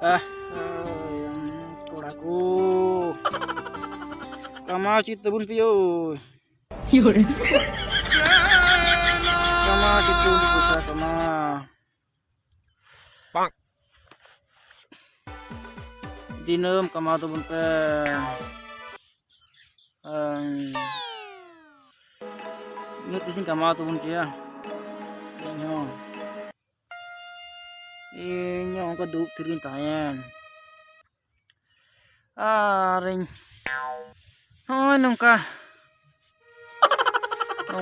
Ah, kodaku. Kama cita bun piyo. Yun. Kama cita bun pusa kama. Bang. Dinam kama tu bun pe. Ngutisin kama tu bun kia. Inyo ang kaduk tirin tayan. Ring. Oh, nungka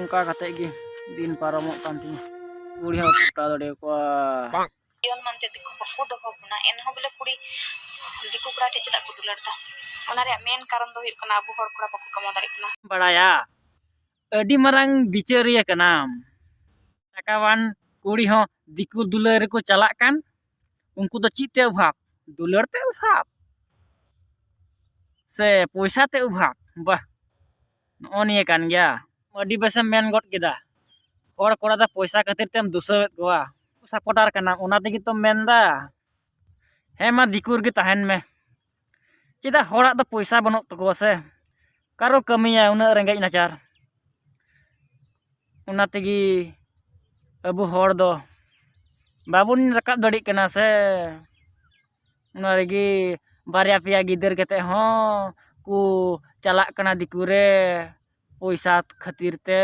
kata gi din para mo kanting uri ha ta dode ko yon mante diku baku do bobna enho bole kuri diku kura te cedak ku dularta ona re main karon do huyuk kana abu hor kura baku kamo dari kana badaya adi marang bicariya kanam takawan kuri ho diku dular ko chalak kan unku do cite ubhap dular te ubhap se poisa te ubhap bah nonie kan gya adi basa men got kida hor kora da poisa khatir tem dusawet goa sapotar kana ona tegi to menda hema dikur ge tahen me cida horak do poisa banuk toko se karo kamiya una rengej nacar ona tegi abu hor do babun rakap dadik kana se ona regi barya pia gider kete ho ku calak kana dikure poisa khatir te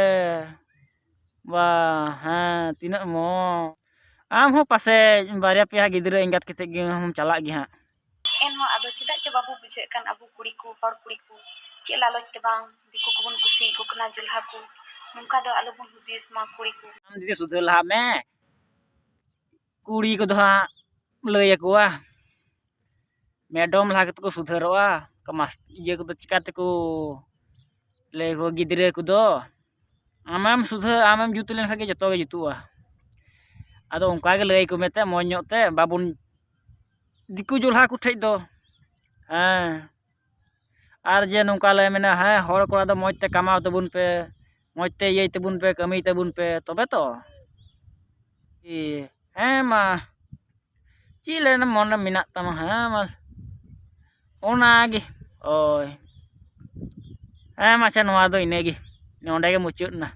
wah ha tinak mo am ho pase barya pia gidre ingat kete ge hum calak gi ha enho ado cedak ce babu bujhe kan abu kuri ku hor kuri ku ce laloj te bang diku ku bun kusi ku kena julha ku nungka do alo bun hudis ma kuri ku am didi sudhel ha me kuri ko do ha lay aku medom lah ko sudharoa kemas ye ko cikate ko le ko gidre ko do amam sudhar amam jutulen khage joto ge jutua ado onka ge lay ko mete monyo te babun diku julha ku thej do ar je nongka lay mena ha hor kora do moj te kamaw tabun pe moj te yei tabun pe kami tabun pe tobe to ma chile na mon minak tama ha mal ona ge oi ma cha noa do ine ge nonde ge mucut na